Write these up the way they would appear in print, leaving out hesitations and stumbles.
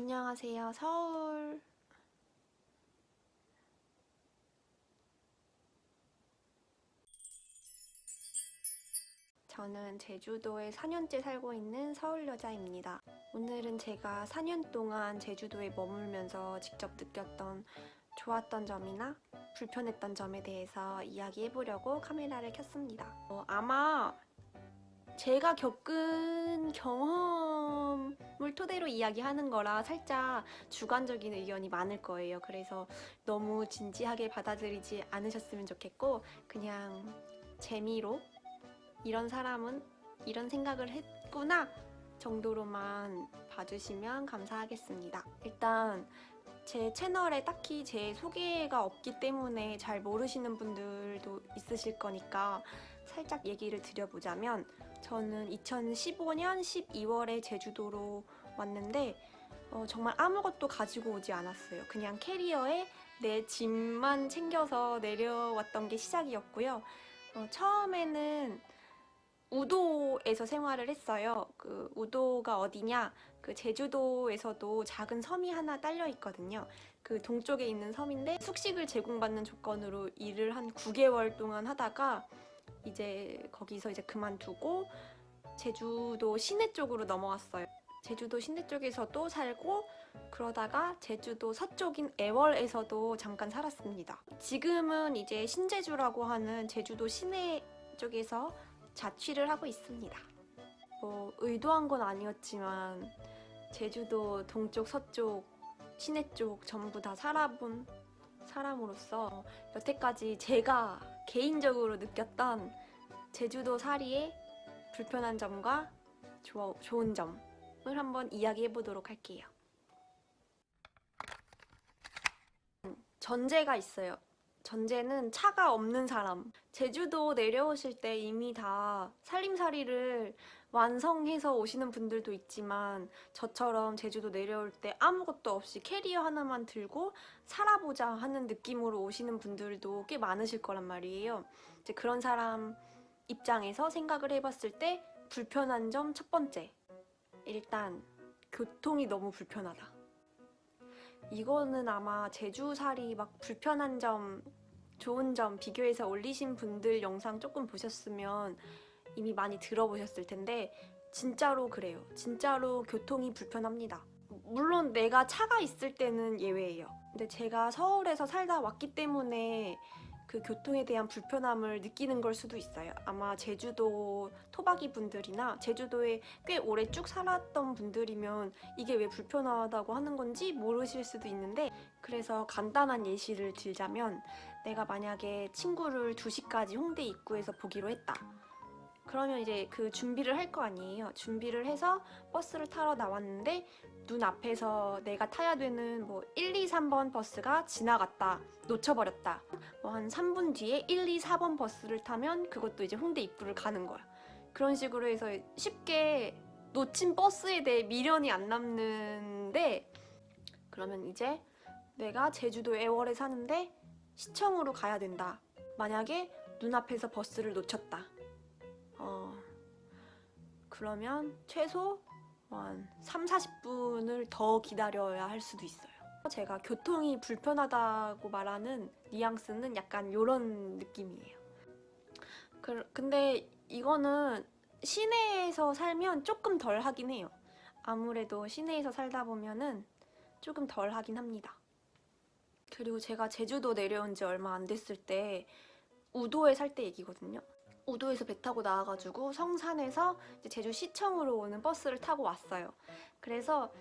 안녕하세요, 서울. 저는 제주도에 4년째 살고 있는 서울 여자입니다. 오늘은 제가 4년 동안 제주도에 머물면서 직접 느꼈던 좋았던 점이나 불편했던 점에 대해서 이야기해보려고 카메라를 켰습니다. 아마 제가 겪은 경험을 토대로 이야기하는 거라 살짝 주관적인 의견이 많을 거예요. 그래서 너무 진지하게 받아들이지 않으셨으면 좋겠고, 그냥 재미로 이런 사람은 이런 생각을 했구나 정도로만 봐주시면 감사하겠습니다. 일단 제 채널에 딱히 제 소개가 없기 때문에 잘 모르시는 분들도 있으실 거니까 살짝 얘기를 드려보자면, 저는 2015년 12월에 제주도로 왔는데 정말 아무것도 가지고 오지 않았어요. 그냥 캐리어에 내 짐만 챙겨서 내려왔던 게 시작이었고요. 처음에는 우도에서 생활을 했어요. 그 우도가 어디냐? 그 제주도에서도 작은 섬이 하나 딸려 있거든요. 그 동쪽에 있는 섬인데 숙식을 제공받는 조건으로 일을 한 9개월 동안 하다가 이제 거기서 이제 그만두고 제주도 시내 쪽으로 넘어왔어요. 제주도 시내 쪽에서도 살고, 그러다가 제주도 서쪽인 애월에서도 잠깐 살았습니다. 지금은 이제 신제주라고 하는 제주도 시내 쪽에서 자취를 하고 있습니다. 의도한 건 아니었지만 제주도 동쪽, 서쪽, 시내 쪽 전부 다 살아본 사람으로서 여태까지 제가 개인적으로 느꼈던 제주도 살이의 불편한 점과 좋은 점을 한번 이야기해 보도록 할게요. 전제가 있어요. 전제는 차가 없는 사람. 제주도 내려오실 때 이미 다 살림살이를 완성해서 오시는 분들도 있지만, 저처럼 제주도 내려올 때 아무것도 없이 캐리어 하나만 들고 살아보자 하는 느낌으로 오시는 분들도 꽤 많으실 거란 말이에요. 이제 그런 사람 입장에서 생각을 해봤을 때 불편한 점 첫 번째. 일단 교통이 너무 불편하다. 이거는 아마 제주살이 막 불편한 점, 좋은 점 비교해서 올리신 분들 영상 조금 보셨으면 이미 많이 들어보셨을 텐데, 진짜로 그래요. 진짜로 교통이 불편합니다. 물론 내가 차가 있을 때는 예외예요. 근데 제가 서울에서 살다 왔기 때문에 그 교통에 대한 불편함을 느끼는 걸 수도 있어요. 아마 제주도 토박이 분들이나 제주도에 꽤 오래 쭉 살았던 분들이면 이게 왜 불편하다고 하는 건지 모르실 수도 있는데, 그래서 간단한 예시를 들자면, 내가 만약에 친구를 2시까지 홍대 입구에서 보기로 했다. 그러면 이제 그 준비를 할 거 아니에요. 준비를 해서 버스를 타러 나왔는데 눈앞에서 내가 타야 되는 1, 2, 3번 버스가 지나갔다. 놓쳐버렸다. 한 3분 뒤에 1, 2, 4번 버스를 타면 그것도 이제 홍대 입구를 가는 거야. 그런 식으로 해서 쉽게 놓친 버스에 대해 미련이 안 남는데, 그러면 이제 내가 제주도 애월에 사는데 시청으로 가야 된다. 만약에 눈앞에서 버스를 놓쳤다. 그러면 최소 한 3, 40분을 더 기다려야 할 수도 있어요. 제가 교통이 불편하다고 말하는 뉘앙스는 약간 이런 느낌이에요. 근데 이거는 시내에서 살면 조금 덜 하긴 해요. 아무래도 시내에서 살다 보면은 조금 덜 하긴 합니다. 그리고 제가 제주도 내려온 지 얼마 안 됐을 때 우도에 살 때 얘기거든요. 우도에서 배 타고 나와가지고 성산에서 이제 제주시청으로 오는 버스를 타고 왔어요. 그래서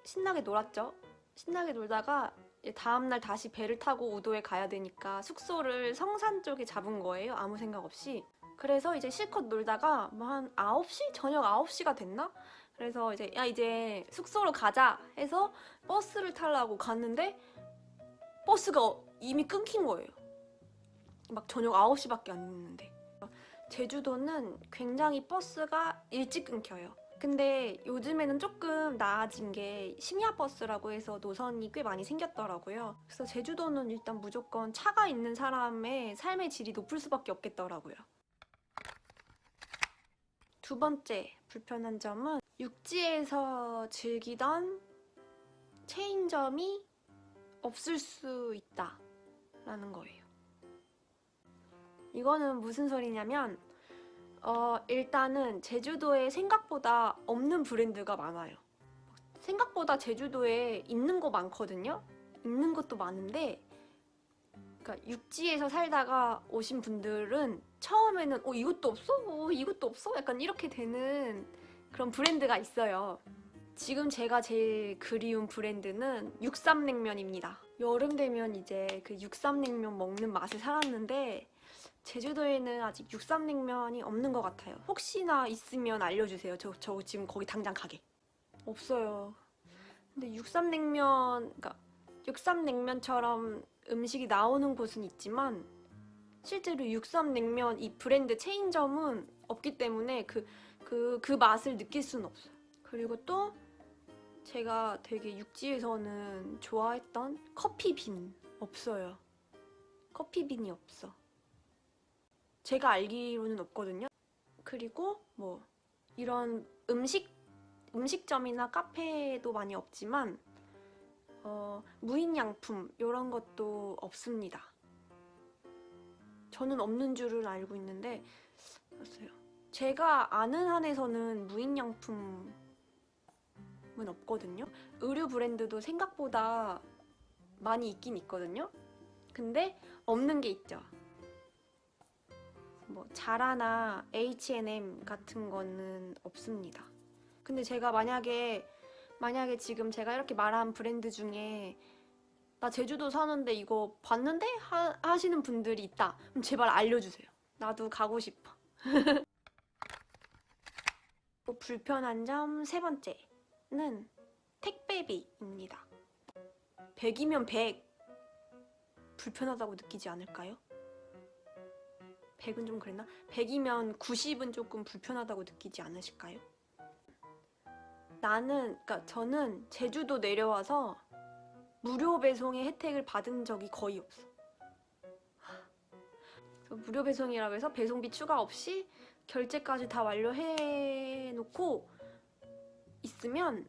신나게 놀았죠. 신나게 놀다가 다음날 다시 배를 타고 우도에 가야 되니까 숙소를 성산 쪽에 잡은 거예요. 아무 생각 없이. 그래서 이제 실컷 놀다가 한 9시? 저녁 9시가 됐나? 그래서 이제 숙소로 가자 해서 버스를 타려고 갔는데 버스가 이미 끊긴 거예요. 막 저녁 9시밖에 안 됐는데. 제주도는 굉장히 버스가 일찍 끊겨요. 근데 요즘에는 조금 나아진 게 심야버스라고 해서 노선이 꽤 많이 생겼더라고요. 그래서 제주도는 일단 무조건 차가 있는 사람의 삶의 질이 높을 수밖에 없겠더라고요. 두 번째 불편한 점은 육지에서 즐기던 체인점이 없을 수 있다라는 거예요. 이거는 무슨 소리냐면 일단은 제주도에 생각보다 없는 브랜드가 많아요. 생각보다 제주도에 있는 거 많거든요. 있는 것도 많은데, 그러니까 육지에서 살다가 오신 분들은 처음에는 이것도 없어? 이것도 없어? 약간 이렇게 되는 그런 브랜드가 있어요. 지금 제가 제일 그리운 브랜드는 육삼냉면입니다. 여름 되면 이제 그 육삼냉면 먹는 맛을 살았는데 제주도에는 아직 육삼냉면이 없는 것 같아요. 혹시나 있으면 알려주세요. 저 지금 거기 당장 가게. 없어요. 근데 그러니까 육삼냉면처럼 음식이 나오는 곳은 있지만 실제로 육삼냉면 이 브랜드 체인점은 없기 때문에 그 맛을 느낄 수는 없어요. 그리고 또 제가 되게 육지에서는 좋아했던 커피빈 없어요. 커피빈이 없어. 제가 알기로는 없거든요. 그리고 뭐 이런 음식점이나 카페도 많이 없지만 무인양품 이런 것도 없습니다. 저는 없는 줄은 알고 있는데 글쎄요. 제가 아는 한에서는 무인양품은 없거든요. 의류 브랜드도 생각보다 많이 있긴 있거든요. 근데 없는 게 있죠. 뭐 자라나 H&M 같은 거는 없습니다. 근데 제가 만약에 지금 제가 이렇게 말한 브랜드 중에 나 제주도 사는데 이거 봤는데? 하시는 분들이 있다. 그럼 제발 알려주세요. 나도 가고 싶어. 또 불편한 점 세 번째는 택배비입니다. 100이면 100 불편하다고 느끼지 않을까요? 100은 좀 그랬나? 100이면 90은 조금 불편하다고 느끼지 않으실까요? 그러니까 저는 제주도 내려와서 무료 배송의 혜택을 받은 적이 거의 없어. 무료 배송이라고 해서 배송비 추가 없이 결제까지 다 완료해놓고 있으면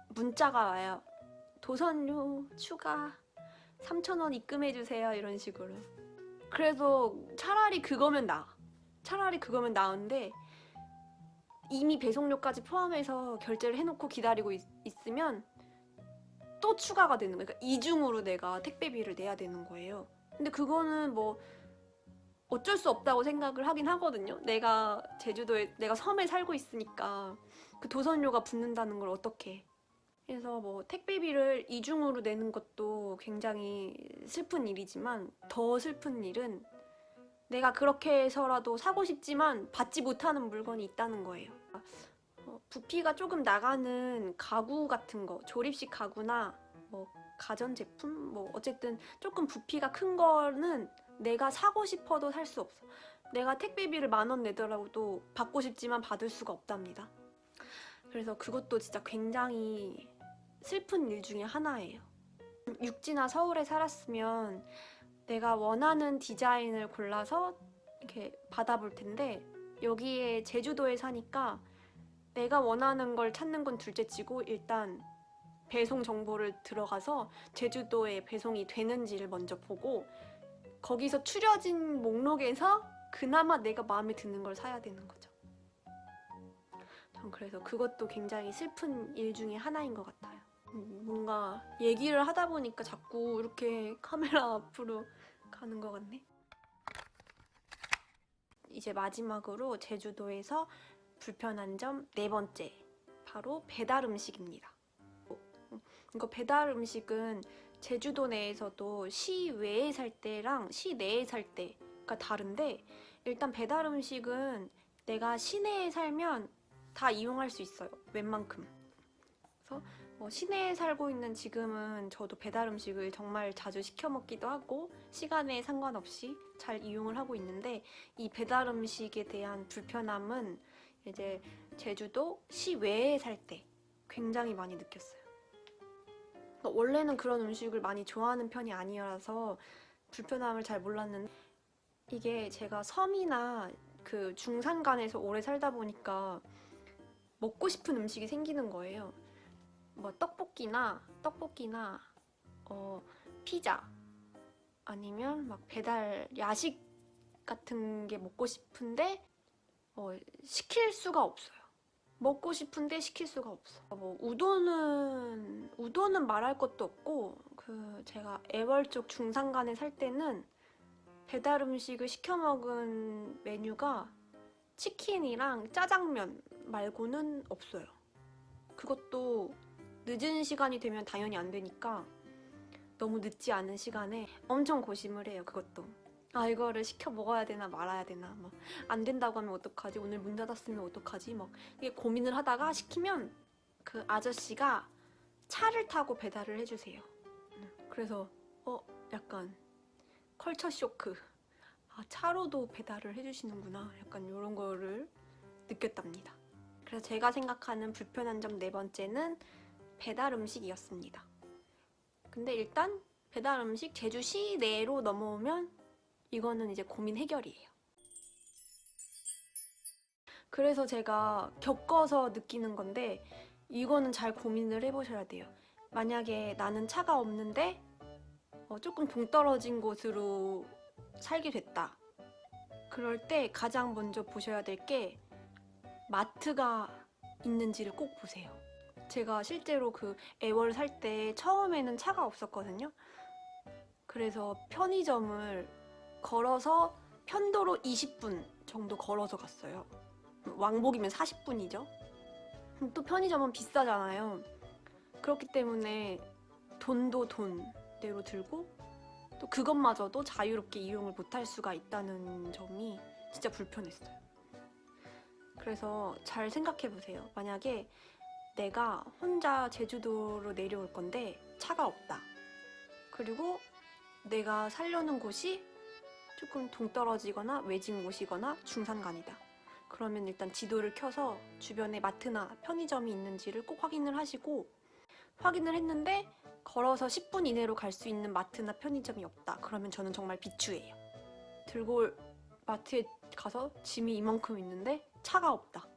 문자가 와요. 도선료 추가 3,000원 입금해주세요 이런 식으로. 그래서 차라리 그거면 나은데 이미 배송료까지 포함해서 결제를 해놓고 기다리고 있으면 또 추가가 되는 거예요. 그러니까 이중으로 내가 택배비를 내야 되는 거예요. 근데 그거는 뭐 어쩔 수 없다고 생각을 하긴 하거든요. 내가 제주도에, 내가 섬에 살고 있으니까 그 도선료가 붙는다는 걸 어떻게. 그래서 뭐 택배비를 이중으로 내는 것도 굉장히 슬픈 일이지만 더 슬픈 일은 내가 그렇게 해서라도 사고 싶지만 받지 못하는 물건이 있다는 거예요. 부피가 조금 나가는 가구 같은 거, 조립식 가구나 뭐 가전제품? 뭐 어쨌든 조금 부피가 큰 거는 내가 사고 싶어도 살 수 없어. 내가 택배비를 10,000원 내더라도 받고 싶지만 받을 수가 없답니다. 그래서 그것도 진짜 굉장히 슬픈 일 중에 하나예요. 육지나 서울에 살았으면 내가 원하는 디자인을 골라서 이렇게 받아볼 텐데 여기에 제주도에 사니까 내가 원하는 걸 찾는 건 둘째치고 일단 배송 정보를 들어가서 제주도에 배송이 되는지를 먼저 보고 거기서 추려진 목록에서 그나마 내가 마음에 드는 걸 사야 되는 거죠. 전 그래서 그것도 굉장히 슬픈 일 중에 하나인 것 같아요. 뭔가 얘기를 하다 보니까 자꾸 이렇게 카메라 앞으로 가는 것 같네. 이제 마지막으로 제주도에서 불편한 점 네 번째, 바로 배달 음식입니다. 이거 배달 음식은 제주도 내에서도 시외에 살 때랑 시내에 살 때가 다른데 일단 배달 음식은 내가 시내에 살면 다 이용할 수 있어요. 웬만큼. 그래서 시내에 살고 있는 지금은 저도 배달 음식을 정말 자주 시켜 먹기도 하고 시간에 상관없이 잘 이용을 하고 있는데 이 배달 음식에 대한 불편함은 이제 제주도 시외에 살 때 굉장히 많이 느꼈어요. 원래는 그런 음식을 많이 좋아하는 편이 아니라서 불편함을 잘 몰랐는데 이게 제가 섬이나 그 중산간에서 오래 살다 보니까 먹고 싶은 음식이 생기는 거예요. 뭐 떡볶이나 피자 아니면 막 배달 야식 같은 게 먹고 싶은데 시킬 수가 없어요. 먹고 싶은데 시킬 수가 없어. 뭐 우도는 말할 것도 없고, 제가 애월 쪽 중산간에 살 때는 배달 음식을 시켜 먹은 메뉴가 치킨이랑 짜장면 말고는 없어요. 그것도 늦은 시간이 되면 당연히 안 되니까 너무 늦지 않은 시간에 엄청 고심을 해요. 그것도 이거를 시켜 먹어야 되나 말아야 되나, 막 안 된다고 하면 어떡하지, 오늘 문 닫았으면 어떡하지, 막 이게 고민을 하다가 시키면 그 아저씨가 차를 타고 배달을 해주세요. 그래서 약간 컬처 쇼크. 차로도 배달을 해주시는구나, 약간 이런 거를 느꼈답니다. 그래서 제가 생각하는 불편한 점 4번째는 배달 음식이었습니다. 근데 일단 배달 음식 제주시 내로 넘어오면 이거는 이제 고민 해결이에요. 그래서 제가 겪어서 느끼는 건데, 이거는 잘 고민을 해보셔야 돼요. 만약에 나는 차가 없는데 조금 동떨어진 곳으로 살게 됐다. 그럴 때 가장 먼저 보셔야 될 게 마트가 있는지를 꼭 보세요. 제가 실제로 애월 살 때 처음에는 차가 없었거든요. 그래서 편의점을 걸어서 편도로 20분 정도 걸어서 갔어요. 왕복이면 40분이죠. 또 편의점은 비싸잖아요. 그렇기 때문에 돈도 돈대로 들고, 또 그것마저도 자유롭게 이용을 못할 수가 있다는 점이 진짜 불편했어요. 그래서 잘 생각해보세요. 만약에 내가 혼자 제주도로 내려올 건데 차가 없다. 그리고 내가 살려는 곳이 조금 동떨어지거나 외진 곳이거나 중산간이다. 그러면 일단 지도를 켜서 주변에 마트나 편의점이 있는지를 꼭 확인을 하시고, 확인을 했는데 걸어서 10분 이내로 갈 수 있는 마트나 편의점이 없다. 그러면 저는 정말 비추예요. 들고 올 마트에 가서 짐이 이만큼 있는데 차가 없다.